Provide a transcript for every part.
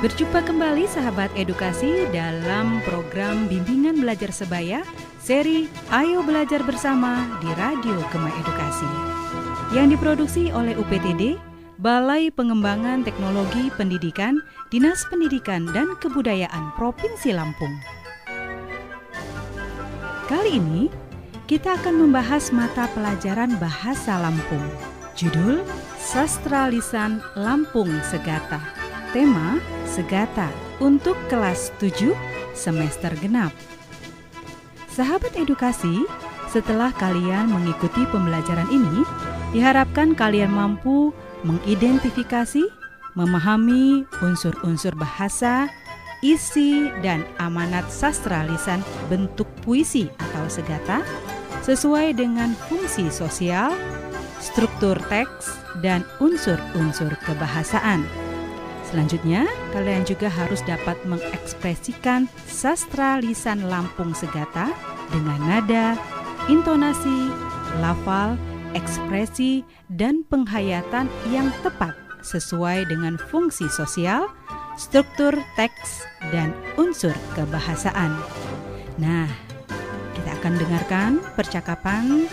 Berjumpa kembali sahabat edukasi dalam program Bimbingan Belajar Sebaya seri Ayo Belajar Bersama di Radio Gema Edukasi yang diproduksi oleh UPTD, Balai Pengembangan Teknologi Pendidikan, Dinas Pendidikan dan Kebudayaan Provinsi Lampung. Kali ini kita akan membahas mata pelajaran Bahasa Lampung. Judul Sastra Lisan Lampung Segata. Tema Segata untuk kelas 7 semester genap. Sahabat edukasi, setelah kalian mengikuti pembelajaran ini, diharapkan kalian mampu mengidentifikasi, memahami unsur-unsur bahasa, isi dan amanat sastra lisan bentuk puisi atau segata sesuai dengan fungsi sosial, struktur teks, dan unsur-unsur kebahasaan. Selanjutnya, kalian juga harus dapat mengekspresikan sastra lisan Lampung Segata dengan nada, intonasi, lafal, ekspresi, dan penghayatan yang tepat sesuai dengan fungsi sosial, struktur teks, dan unsur kebahasaan. Nah, kita akan dengarkan percakapan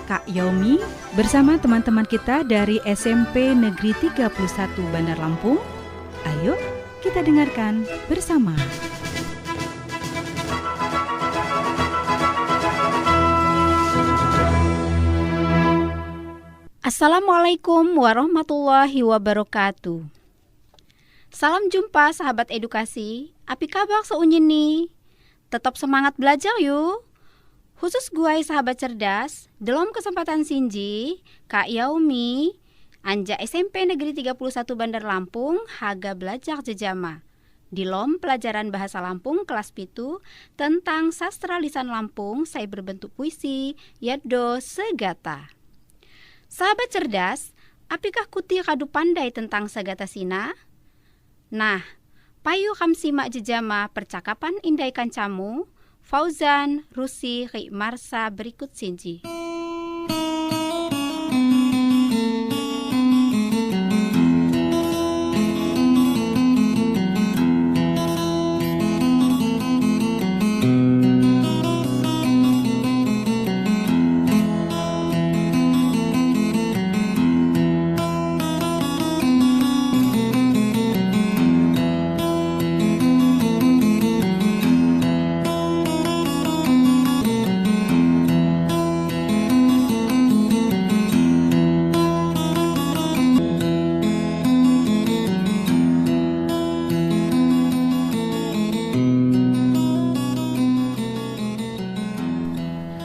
Kak Yomi bersama teman-teman kita dari SMP Negeri 31 Bandar Lampung. Ayo kita dengarkan bersama. Assalamualaikum warahmatullahi wabarakatuh. Salam jumpa sahabat edukasi. Api kabar seunyin nih? Tetap semangat belajar yuk. Khusus gue sahabat cerdas, dalam kesempatan Sinji, Kak Yaumi, Anja SMP Negeri 31 Bandar Lampung, haga belajar jejama. Di lom pelajaran Bahasa Lampung kelas pitu tentang sastra lisan Lampung, saya berbentuk puisi, yado segata. Sahabat cerdas, apakah kuti kadu pandai tentang segata sina? Nah, payu kam simak jejama percakapan indai kancamu, Fauzan, Rusi, Ri Marsa berikut Sinji.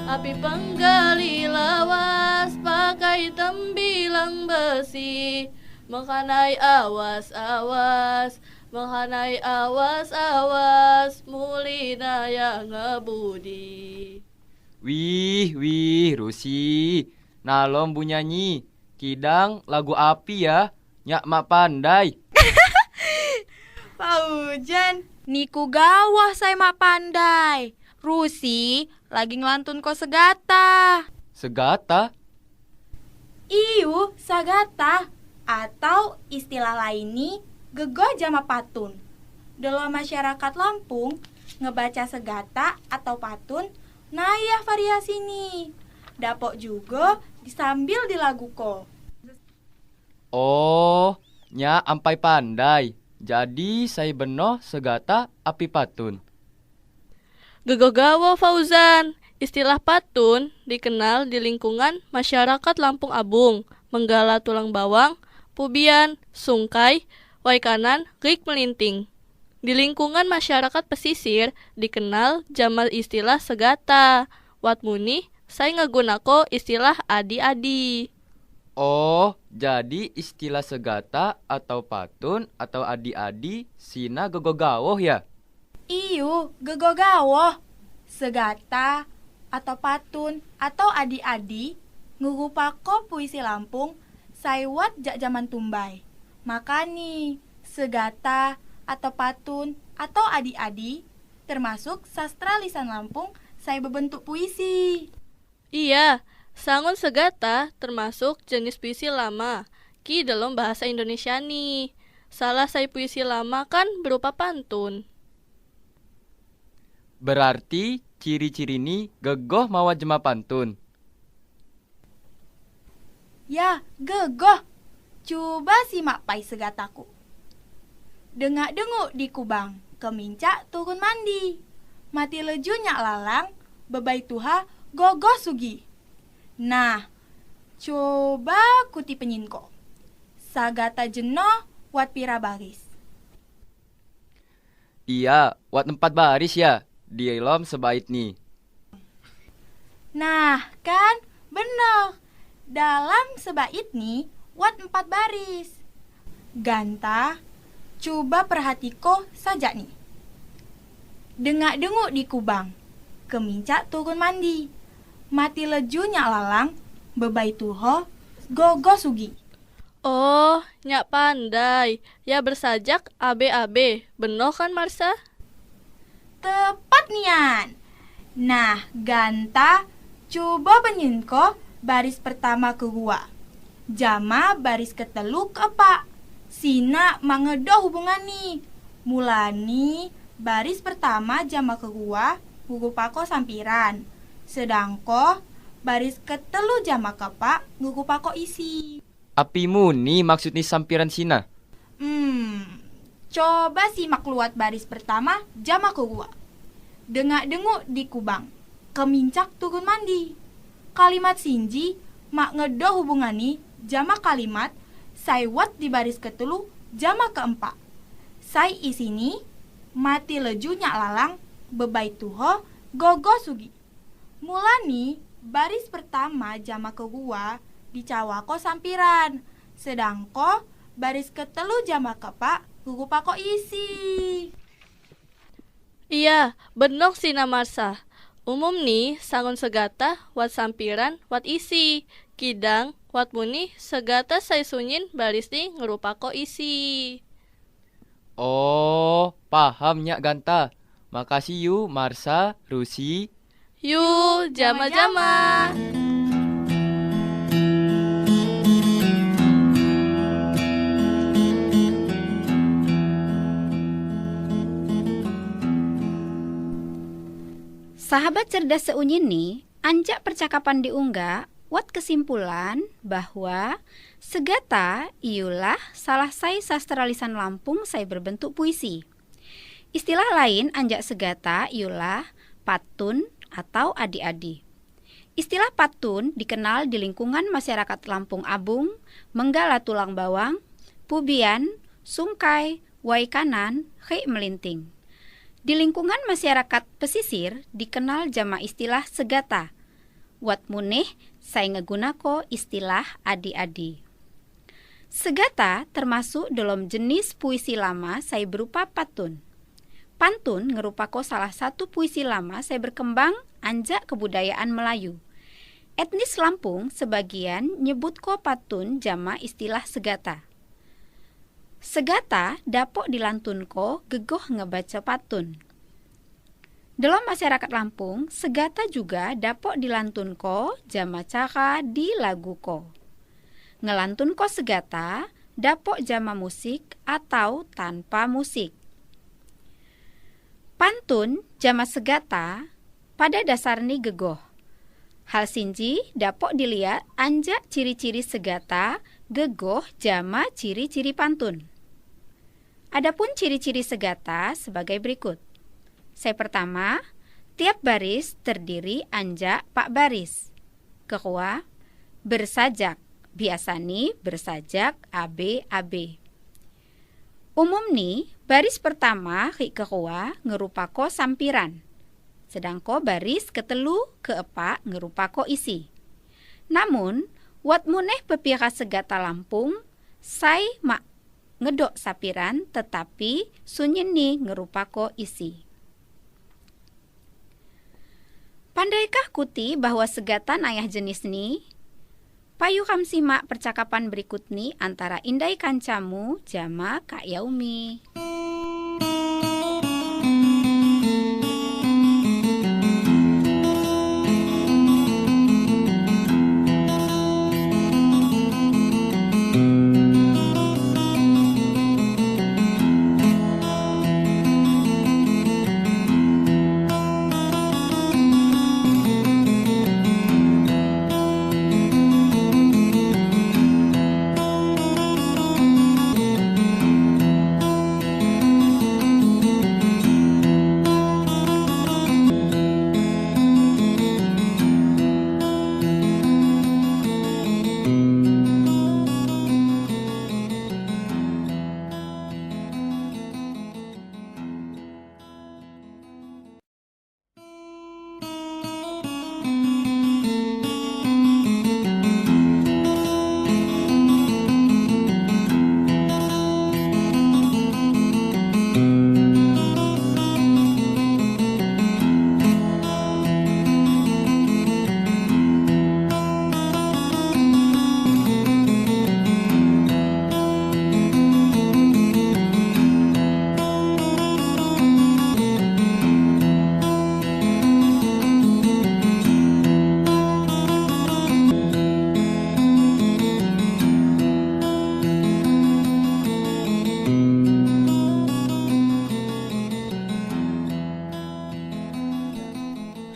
Api penggali lawas pakai tembilang besi, menghanai awas-awas, menghanai awas-awas, mulina yang ngebudi. Wih, Rusi, nalom bu nyanyi, kidang lagu api ya, nyak mak pandai. Pak Ujan, niku gawah saya mak pandai. Rusi lagi ngelantun ko segata. Segata? Iyu, sagata. Atau istilah lainnya gego jama patun. Dalam masyarakat Lampung, ngebaca segata atau patun nayah variasi nih. Dapok juga disambil di lagu ko. Oh, nyak ampai pandai. Jadi saya benoh segata api patun. Gegogawa Fauzan, istilah patun dikenal di lingkungan masyarakat Lampung Abung, Menggala Tulang Bawang, Pubian, Sungkai, Waikanan, Rik Melinting. Di lingkungan masyarakat pesisir dikenal jamal istilah segata. Watmuni, saya ngegunako istilah adi-adi. Oh, jadi istilah segata atau patun atau adi-adi sina gegogawoh ya? Iyu, gego gawoh. Segata atau patun atau adi-adi ngurupako puisi Lampung saiwat jak zaman tumbai. Makani segata atau patun atau adi-adi termasuk sastra lisan Lampung saya berbentuk puisi. Iya, sangun segata termasuk jenis puisi lama ki dalam bahasa Indonesia nih. Salah saya puisi lama kan berupa pantun. Berarti ciri-ciri ini gegoh mawa jema pantun. Ya, gegoh. Coba simak pai segataku. Dengak-denguk di kubang, kemincak turun mandi. Mati leju nyak lalang, bebai tuha gogoh sugi. Nah, coba kuti penyinko. Sagata jenoh wat pira baris. Iya, wat 4 baris ya. Di ilom sebait nih. Nah, kan bener. Dalam sebait nih, wat 4 baris. Ganta, coba perhatiko saja nih. Dengak-denguk di kubang, kemincak turun mandi. Mati leju nyak lalang, bebai tuho, gogo sugi. Oh, nyak pandai. Ya bersajak abe-abe. Beno kan Marsa? Tepat nian. Nah, Ganta, coba penyinko baris pertama ke gua. Jama baris ketelu ke epak. Sina mangedoh hubungan nih. Mulani baris pertama jama ke gua, gugu pako sampiran. Sedangko baris ketelu jama ke epak, gugu pako isi. Apimu nih maksudnya sampiran sina. Coba simak luat baris pertama jama ke gua. Dengak-denguk di kubang, kemincak turun mandi. Kalimat sinji mak ngedoh hubungani jama kalimat saiwat di baris ketelu jama keempat. Sai isini mati leju nyak lalang bebai tuho gogo sugi. Mulani baris pertama jama ke gua dicawako sampiran. Sedangko baris ketelu jama kepak gugu pako isi. Iya, benok Sina Marsa. Umum nih, sangun segata, wat sampiran, wat isi. Kidang, wat muni, segata saya sunyin, baris nih ngerupako isi. Oh, paham nyak Ganta. Makasih yu Marsa, Rusi. Yuk, jama-jama. Sahabat cerdas seunyin nih, anjak percakapan diunggah, wat kesimpulan bahwa segata iulah salah sai sastra lisan Lampung sai berbentuk puisi. Istilah lain anjak segata iulah patun atau adi-adi. Istilah patun dikenal di lingkungan masyarakat Lampung Abung, Menggala Tulang Bawang, Pubian, Sungkai, Waikanan, Hei Melinting. Di lingkungan masyarakat pesisir dikenal jama istilah segata. Wat muneh saya ngegunako istilah adi-adi. Segata termasuk dalam jenis puisi lama saya berupa patun. Pantun ngerupako salah satu puisi lama saya berkembang anjak kebudayaan Melayu. Etnis Lampung sebagian nyebut ko patun jama istilah segata. Segata dapok dilantunko gegoh ngebaca patun. Dalam masyarakat Lampung, segata juga dapok dilantunko jama cara di laguko. Ngelantunko segata dapok jama musik atau tanpa musik. Pantun jama segata pada dasarnya gegoh. Hal sinji dapok dilihat anjak ciri-ciri segata gegoh jama ciri-ciri pantun. Adapun ciri-ciri segata sebagai berikut. Saya pertama, tiap baris terdiri anjak pak baris. Kedua, bersajak. Biasa nih bersajak AB. Umum nih, baris pertama ke kedua ngerupako sampiran. Sedangko baris ketelu keepak ngerupako isi. Namun, wat muneh pepiaka segata Lampung, sai mak ngedok sapiran tetapi sunyin nih ngerupako isi. Pandaikah kuti bahwa segatan ayah jenis nih? Payu kam simak percakapan berikut nih antara Indai Kancamu jama Kak Yaumi.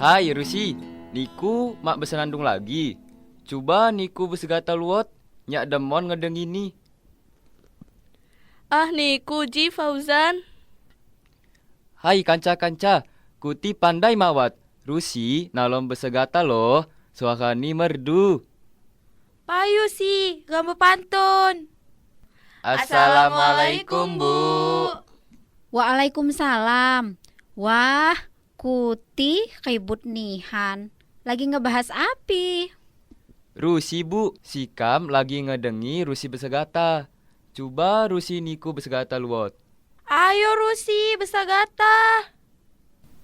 Hai Rusi, niku mak besenandung lagi. Coba niku besegata luot, nyak demon ngedengini. Ah niku Ji Fauzan. Hai kanca-kanca, kuti pandai mawat. Rusi nalom besegata loh, suakani merdu. Payu sih, gambar pantun. Assalamualaikum Bu. Waalaikumsalam. Wah, Kuti ribut nihan. Lagi ngebahas api. Rusi Bu, sikam lagi ngedengi Rusi besegata. Coba Rusi niku besegata luot. Ayo Rusi, besagata.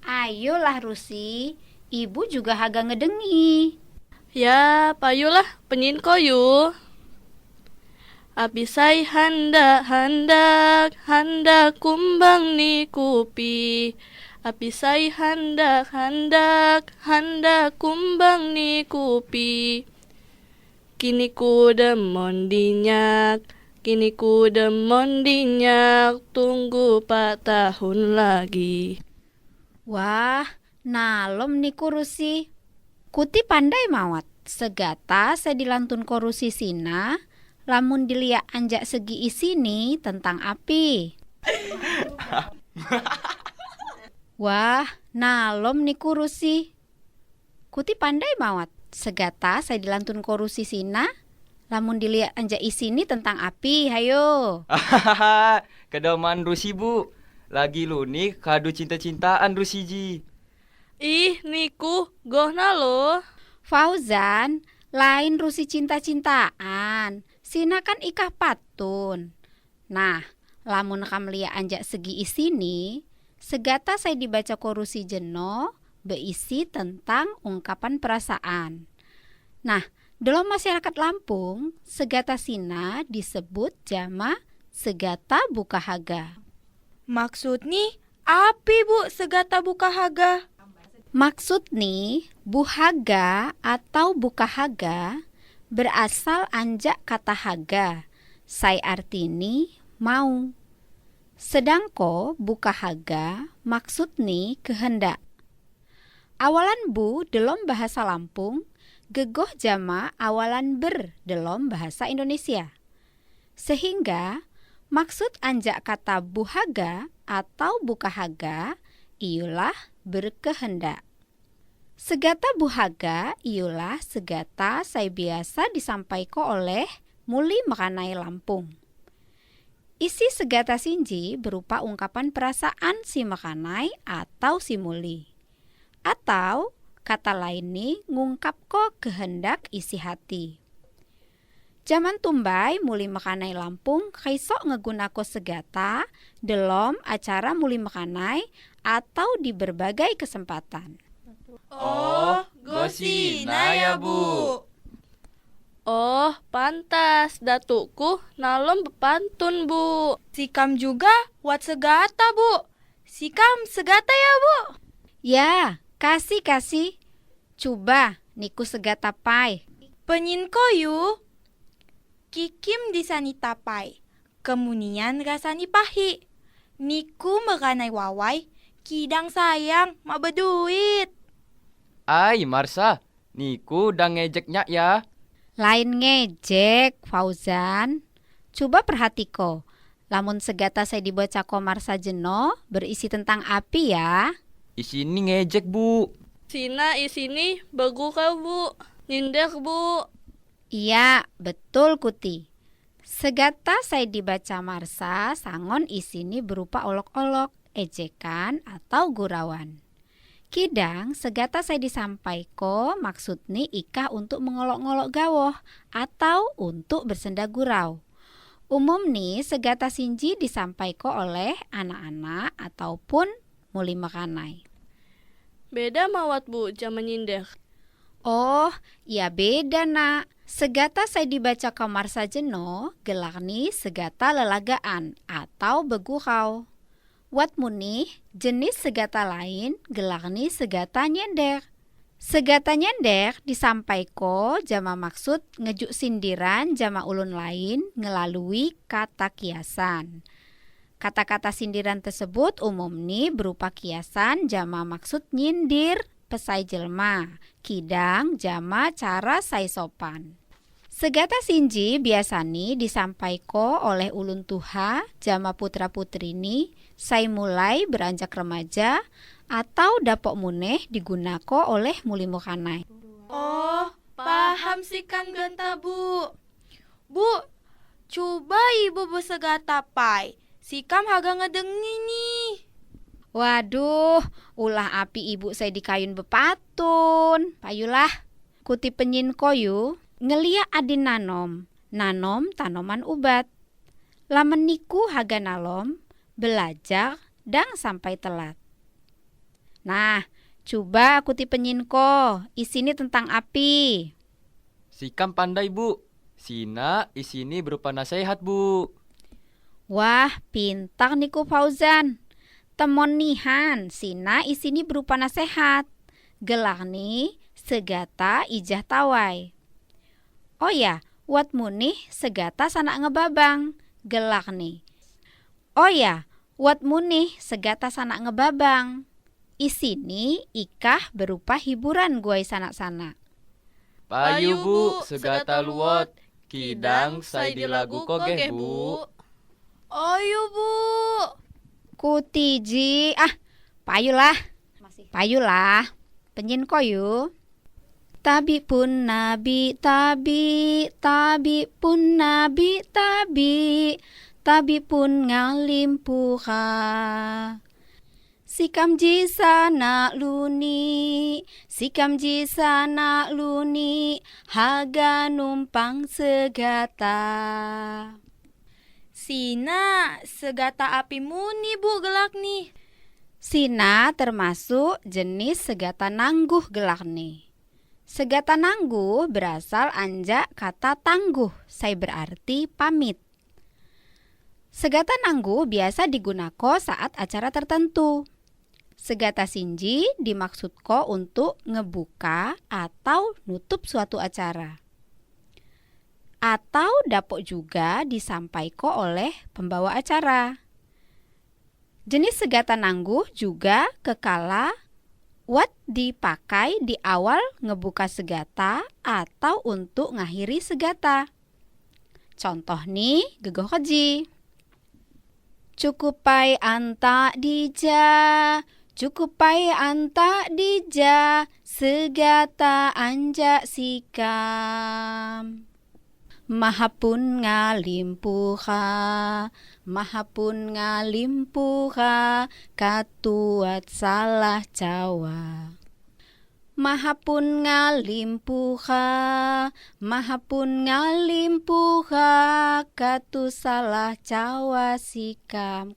Ayolah Rusi, ibu juga haga ngedengi. Ya, payulah penyin koyu. Abisai handak kumbang ni kupi. Abisai handak kumbang ni kupi. Kini ku demon dinyak, tunggu 4 tahun lagi. Wah, nalom niku Rusi. Kuti pandai mawat. Segata saya dilantun ko Rusi sina, lamun diliak anjak segi isini tentang api. Wah, nalom niku Rusi. Kuti pandai mawat. Segata saya dilantun ko Rusi sina, lamun diliak anjak isini tentang api. Hayo. Kedoman Rusi Bu. Lagi lunik kado cinta-cintaan Rusi Ji. Ih, niku gohna loh. Fauzan, lain Rusi cinta-cintaan. Sina kan ikah patun. Nah, lamun kam lia anjak segi isini, segata saya dibaca ko Rusi jeno beisi tentang ungkapan perasaan. Nah, dalam masyarakat Lampung, segata sina disebut jama segata bukahaga. Maksud nih, api Bu segata bukahaga? Maksud nih, buhaga atau bukahaga berasal anjak kata haga. Sai artini mau. Sedangko bukahaga maksud nih kehendak. Awalan bu dalam bahasa Lampung, gegoh jama awalan ber dalam bahasa Indonesia. Sehingga maksud anjak kata buhaga atau bukahaga ialah berkehendak. Segata buhaga ialah segata saya biasa disampaikan oleh muli makanai Lampung. Isi segata sinji berupa ungkapan perasaan si makanai atau si muli. Atau kata lain nih ngungkap ko kehendak isi hati. Zaman tumbai muli makanai Lampung kaisok ngegunako segata dalam acara muli makanai atau di berbagai kesempatan. Oh, gosina ya Bu. Oh, pantas. Datukku nalom bepantun, Bu. Sikam juga wat segata Bu. Sikam segata ya Bu. Ya, kasih. Coba niku segata pai. Penyin koyu. Kikim disani tapai. Kemunian rasani pahi. Niku meranai wawai. Kidang sayang mak beduit. Ai Marsa, niku dang ngejeknya ya. Lain ngejek, Fauzan. Coba perhatiko. Lamun segata saya dibaca komar sajeno berisi tentang api ya. Isini ngejek Bu. Sina isini bagu ka, Bu. Nyindak, Bu. Iya, betul Kuti. Segata saya dibaca Marsa, sangon isini berupa olok-olok, ejekan atau gurauan. Kidang segata saya disampaiko maksudnya ikah untuk mengolok-ngolok gawoh atau untuk bersenda gurau. Umum nih segata sinji disampaiko oleh anak-anak ataupun muli makanai. Beda mawat, Bu, jaman nyindak. Oh, iya beda nak. Segata saya dibaca kamar sajeno, gelakni segata lelagaan atau begurau. Wat muni jenis segata lain gelakni segata nyender. Segata nyender disampaiko jama maksud ngejuk sindiran jama ulun lain ngelalui kata kiasan. Kata-kata sindiran tersebut umum nih berupa kiasan jama maksud nyindir pesai jelma, kidang jama cara sai sopan. Segata sinji biasani disampaiko oleh ulun tuha jama putra-putrini sai mulai beranjak remaja atau dapok muneh digunako oleh mulimukanai. Oh, paham sikam genta, Bu. Bu, coba ibu bersegata pai. Sikam haga ngedengi nih. Waduh, ulah api ibu saya di kayun bepatun. Payulah, kuti penyin koyu, ngelia adin nanom tanoman ubat. Lamen niku haga nalom, belajar, dang sampai telat. Nah, coba kuti penyin ko, isini tentang api. Sikam pandai, Bu. Sina isini berupa nasihat, Bu. Wah, pintar niku Fauzan. Temon nihan, sina isini berupa nasihat. Gelar nih segata ijah tawai. Oh ya, wat munih segata sanak ngebabang. Gelar nih. Oh ya, wat munih segata sanak ngebabang. Isini ikah berupa hiburan guai sanak-sanak. Payu, Bu, segata luot. Kidang sai di lagu kogeh, Bu. Ayo, Bu. Kutiji, payulah, penyin koyu. Tabi pun nabi, tabi pun nabi, tabi pun ngalim puha. Sikam jisana luni, haga numpang segata. Sina, segata api muni, Bu, gelak nih. Sina termasuk jenis segata nangguh gelak nih. Segata nangguh berasal anjak kata tangguh, sai berarti pamit. Segata nangguh biasa digunakan saat acara tertentu. Segata sinji dimaksudko untuk ngebuka atau nutup suatu acara. Atau dapok juga disampaikan oleh pembawa acara. Jenis segata nangguh juga kekala wat dipakai di awal ngebuka segata atau untuk ngakhiri segata. Contoh nih, gegoh keji. Cukupai anta dija, segata anja sikam. Mahapun ngalimpuha, katuat salah Jawa. Mahapun ngalimpuha, katu salah Jawa sikam.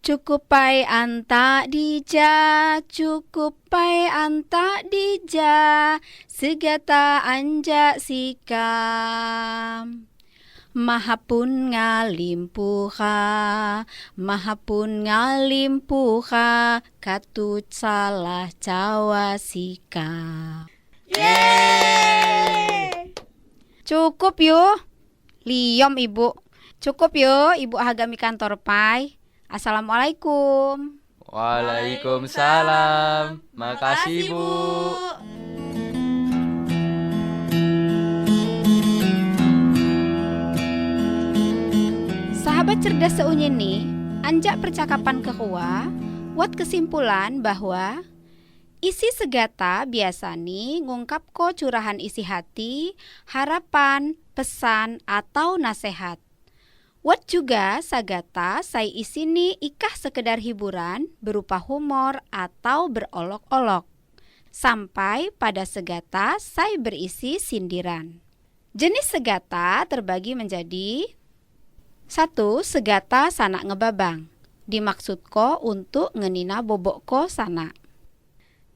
Cukupai anta dija, segata anja sikam. Mahapun ngalimpuha, katut salah Jawa sikam. Yeay! Cukup yuk. Liom ibu. Cukup yuk, ibu hagami kantor pai. Assalamualaikum. Waalaikumsalam. Makasih, Bu. Sahabat cerdas seunyin nih, anjak percakapan kehua, wat kesimpulan bahwa isi segata biasa nih ngungkap ko curahan isi hati, harapan, pesan, atau nasihat. Wat juga sagata sai isini ikah sekedar hiburan berupa humor atau berolok-olok. Sampai pada segata sai berisi sindiran. Jenis segata terbagi menjadi 1. Segata sanak ngebabang. Dimaksudko untuk ngenina bobokko sanak.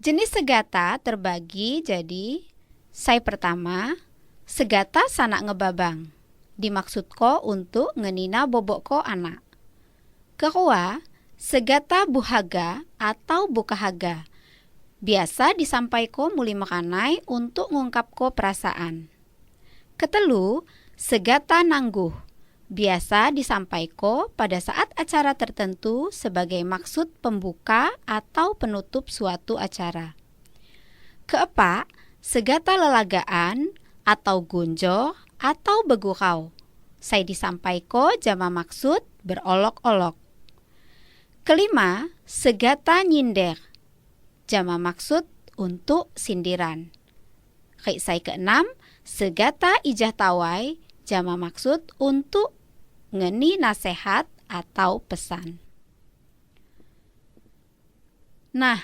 Jenis segata terbagi jadi sai pertama, segata sanak ngebabang. Dimaksudko untuk ngenina bobokko anak. Kedua, segata buhaga atau bukahaga. Biasa disampaiko muli makanai untuk ngungkapko perasaan. Ketelu, segata nangguh. Biasa disampaikan pada saat acara tertentu sebagai maksud pembuka atau penutup suatu acara. Keempat, segata lelagaan atau gonjo atau begurau. Saya disampaikan jama maksud berolok-olok. Kelima, segata nyinder. Jama maksud untuk sindiran. Saya keenam, segata ijah tawai. Jama maksud untuk ngeni nasihat atau pesan. Nah,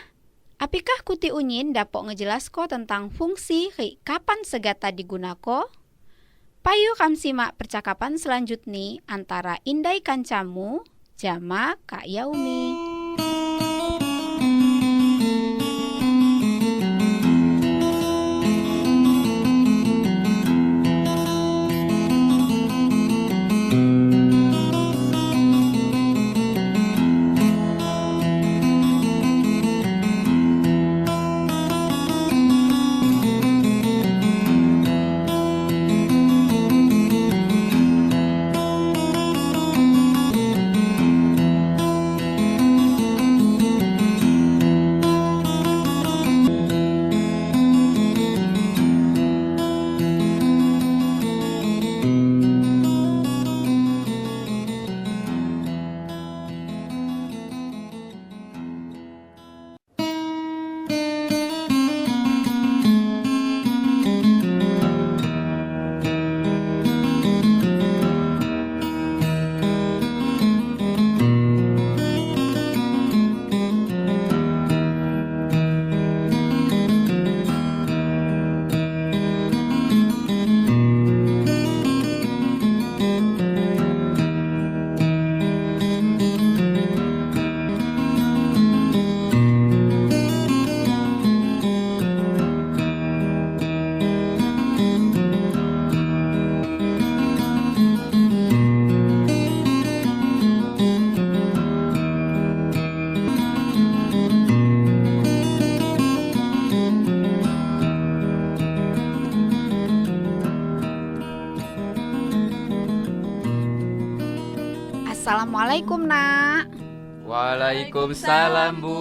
apakah kuti unyin dapat ngejelasko tentang fungsi kapan segata digunakan? Payu kam simak percakapan selanjutnya antara Indai kancamu jama Kak Yaumi. Assalamualaikum nak. Waalaikumsalam Bu.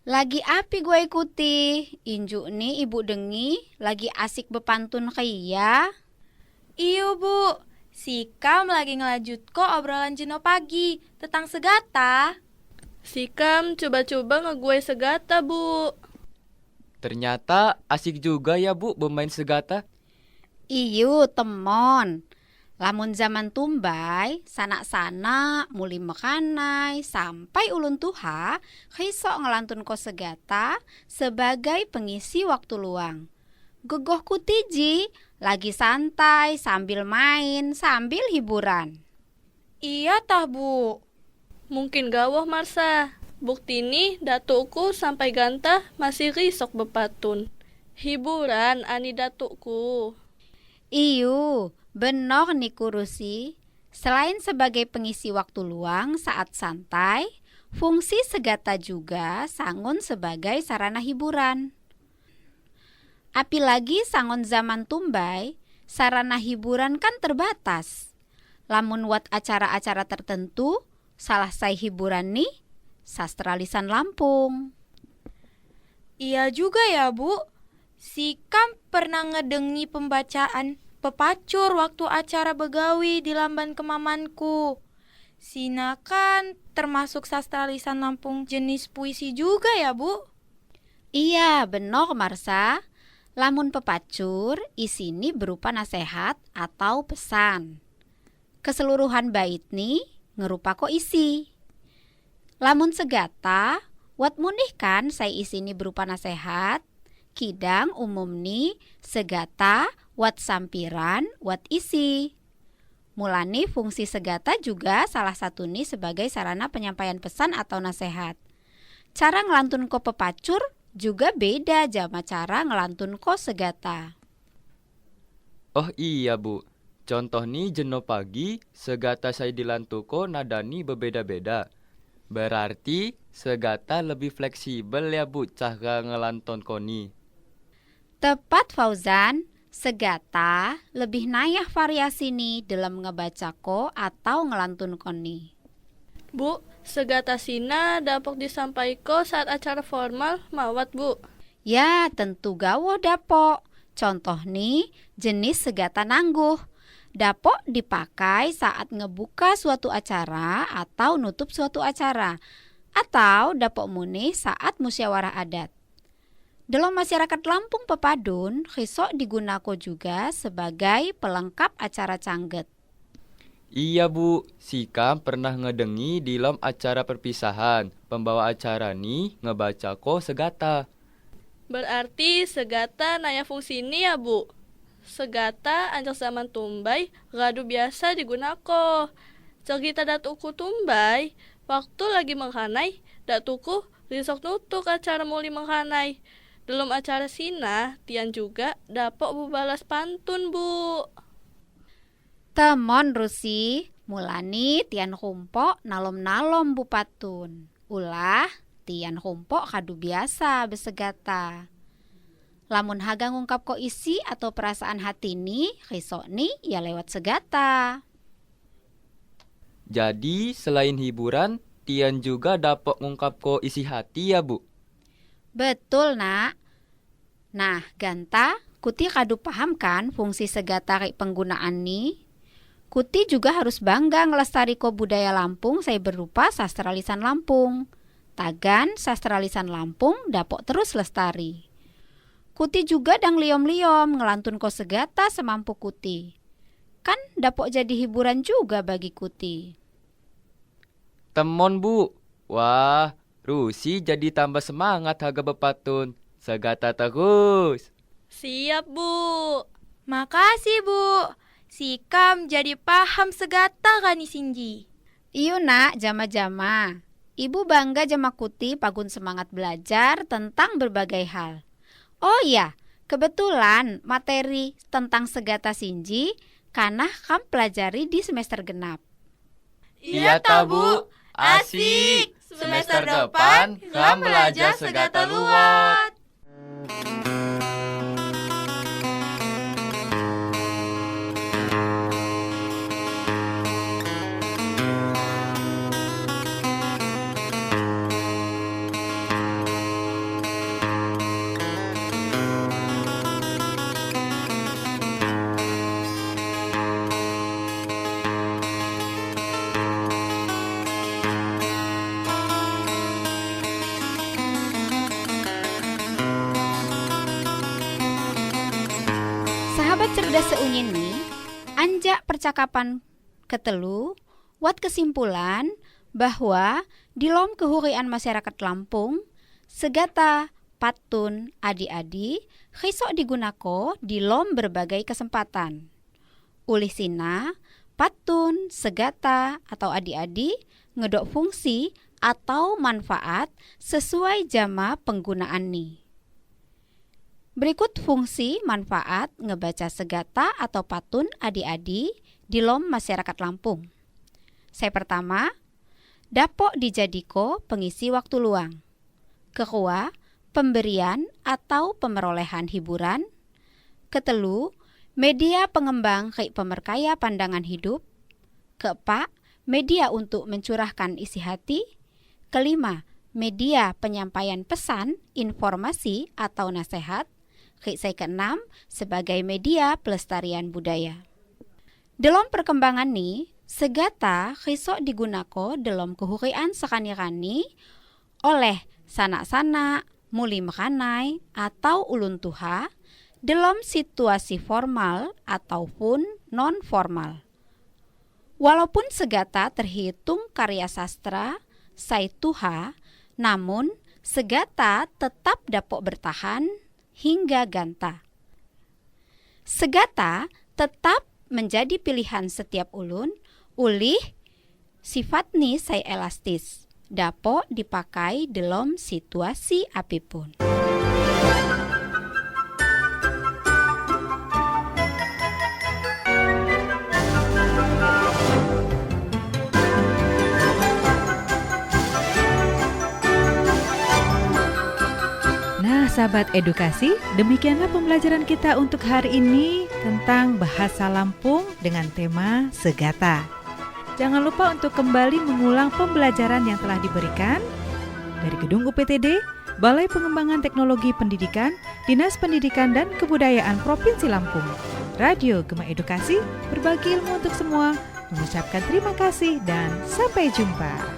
Lagi api gue ikuti? Injuk nih ibu dengi lagi asik bepantun kaya. Iyo Bu, si Kam lagi ngelajut kok obrolan jeno pagi tentang segata. Si Kam coba-coba ngegue segata, Bu. Ternyata asik juga ya Bu bermain segata. Iyo temon. Lamun zaman tumbai, sanak-sanak muli mekanai sampai ulun tuha, kisok ngelantun ko segata sebagai pengisi waktu luang. Gegoh kutiji, lagi santai sambil main sambil hiburan. Iya tah Bu. Mungkin gawah Marsa. Bukti nih datukku sampai gantah masih risok bepatun. Hiburan ani datukku. Iyo, benar niku Rusi. Selain sebagai pengisi waktu luang saat santai, fungsi segata juga sangun sebagai sarana hiburan. Apalagi sangun zaman tumbai, sarana hiburan kan terbatas. Lamun wat acara-acara tertentu, salah say hiburan nih, sastra lisan Lampung. Iya juga ya Bu. Si Kam pernah ngedengi pembacaan pepacur waktu acara begawi di lamban kemamanku. Sina kan termasuk sastra lisan Lampung jenis puisi juga ya Bu? Iya benar Marsa. Lamun pepacur isini berupa nasihat atau pesan. Keseluruhan bait nih ngerupa ko isi. Lamun segata, wat munih kan saya isini berupa nasihat. Kidang umum nih segata wat sampiran wat isi. Mulane fungsi segata juga salah satu nih sebagai sarana penyampaian pesan atau nasihat. Cara ngelantun ko pepacur juga beda jama cara ngelantun ko segata. Oh iya Bu. Contoh nih jeno pagi segata saya dilantuko nadani berbeda-beda. Berarti segata lebih fleksibel ya Bu cara ngelanton koni. Tepat Fauzan, Segata lebih nayah variasi nih dalam ngebaca ko atau ngelantun koni. Bu, segata sina dapat disampaikan saat acara formal mawat, Bu. Ya, tentu gawo dapok. Contoh nih, jenis segata nangguh. Dapok dipakai saat ngebuka suatu acara atau nutup suatu acara. Atau dapok muni saat musyawarah adat. Dalam masyarakat Lampung Pepadun, khisok digunakan juga sebagai pelengkap acara cangget. Iya Bu, Sikam pernah ngedengi di dalam acara perpisahan. Pembawa acara nih ngebaca ko segata. Berarti segata naya fungsi ini ya, Bu. Segata anjak zaman tumbai gadu biasa digunakan. Cerita datuku tumbai, waktu lagi menghanai, datuku risok nutuk acara muli menghanai. Dalam acara sina, tian juga dapat bubalas pantun, Bu. Temon Rusi, mulani tian humpok nalom-nalom bupatun. Ulah tian humpok kadu biasa besegata. Lamun haga ngungkap ko isi atau perasaan hati ni, khisok ni ya lewat segata. Jadi selain hiburan, Tian juga dapat ngungkap ko isi hati ya Bu? Betul nak. Nah ganta, Kuti kadu paham kan fungsi segata ri penggunaan ni? Kuti juga harus bangga ngelestari ko budaya Lampung saya berupa sastra lisan Lampung. Tagan sastra lisan Lampung dapok terus lestari. Kuti juga dang liom-liom ngelantun ko segata semampu Kuti. Kan dapok jadi hiburan juga bagi Kuti. Temon Bu. Wah, Rusi jadi tambah semangat haga bepatun. Segata terus. Siap, Bu. Makasih, Bu. Sikam jadi paham segata kan Sinji. Iyo nak, jama-jama. Ibu bangga jama Kuti pagun semangat belajar tentang berbagai hal. Oh iya, kebetulan materi tentang segata Sinji karena kam pelajari di semester genap. Iya ta Bu, asik. Semester depan kam belajar segata luwat. Sahabat cerdas seunyin nih, anjak percakapan ketelu, wat kesimpulan bahwa di lom kehurian masyarakat Lampung, segata, patun, adi-adi, khisok digunako di lom berbagai kesempatan. Ulih sina, patun, segata, atau adi-adi ngedok fungsi atau manfaat sesuai jama penggunaan nih. Berikut fungsi manfaat ngebaca segata atau patun adi-adi di lom masyarakat Lampung. Saya pertama, dapok dijadiko pengisi waktu luang. Kedua, pemberian atau pemerolehan hiburan. Ketelu, media pengembang kayak pemerkaya pandangan hidup. Keempat, media untuk mencurahkan isi hati. Kelima, media penyampaian pesan, informasi atau nasihat. Saya keenam, sebagai media pelestarian budaya. Dalam perkembangan nih, segata khisok digunako dalam kehurian sekani-kani oleh sanak-sanak, muli mekanai, atau ulun tuha dalam situasi formal ataupun non-formal. Walaupun segata terhitung karya sastra, sai tuha, namun segata tetap dapok bertahan hingga ganta. Segata tetap menjadi pilihan setiap ulun, ulih sifat ni sai elastis, dapok dipakai dalam situasi apapun. sahabat edukasi, demikianlah pembelajaran kita untuk hari ini tentang bahasa Lampung dengan tema Segata. Jangan lupa untuk kembali mengulang pembelajaran yang telah diberikan dari Gedung UPTD, Balai Pengembangan Teknologi Pendidikan, Dinas Pendidikan dan Kebudayaan Provinsi Lampung. Radio Gema Edukasi, berbagi ilmu untuk semua, mengucapkan terima kasih dan sampai jumpa.